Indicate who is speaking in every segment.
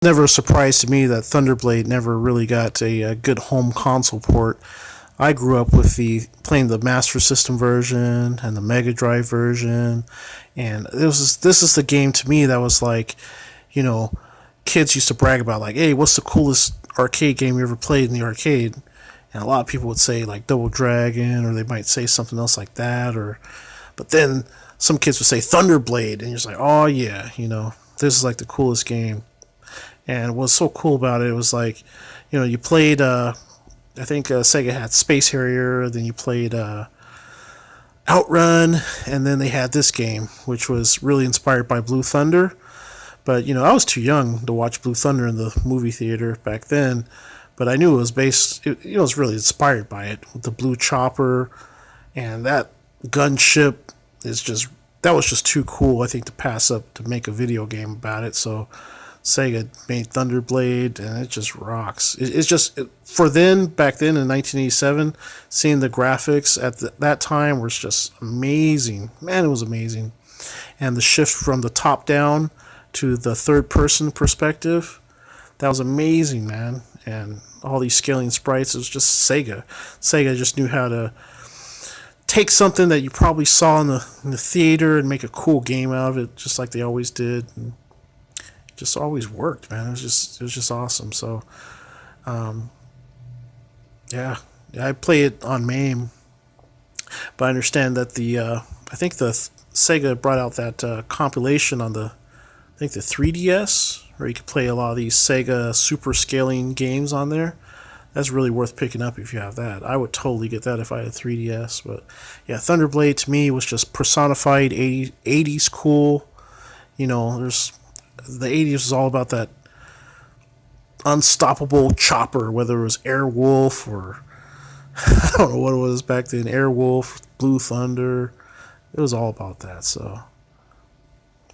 Speaker 1: never a surprise to me that Thunderblade never really got a good home console port. I grew up with the playing the Master System version and the Mega Drive version, and this is the game to me that was like, you know, kids used to brag about like, hey, what's the coolest arcade game you ever played in the arcade? And a lot of people would say like Double Dragon, or they might say something else like that, or but then some kids would say Thunderblade, and you're just like, oh yeah, this is like the coolest game. And what's so cool about it was like, you played. I think Sega had Space Harrier. Then you played Outrun, and then they had this game, which was really inspired by Blue Thunder. But I was too young to watch Blue Thunder in the movie theater back then. But I knew it was based. It was really inspired by it, with the blue chopper, and that gunship is just that was just too cool, I think, to pass up to make a video game about it. So Sega made Thunderblade, and it just rocks. It's just for then, back then in 1987, seeing the graphics at that time was just amazing. Man, it was amazing, and the shift from the top down to the third person perspective, that was amazing, man. And all these scaling sprites, it was just Sega. Sega just knew how to take something that you probably saw in the theater and make a cool game out of it, just like they always did. And it just always worked, man. It was just awesome. So, yeah, I play it on MAME, but I understand that I think the Sega brought out that compilation on I think the 3DS, where you could play a lot of these Sega super scaling games on there. That's really worth picking up if you have that. I would totally get that if I had a 3DS. But yeah, Thunderblade to me was just personified 80s cool. There's the 80s was all about that unstoppable chopper, whether it was Airwolf or I don't know what it was back then, Airwolf, Blue Thunder. It was all about that. So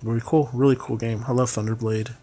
Speaker 1: really cool game. I love Thunderblade.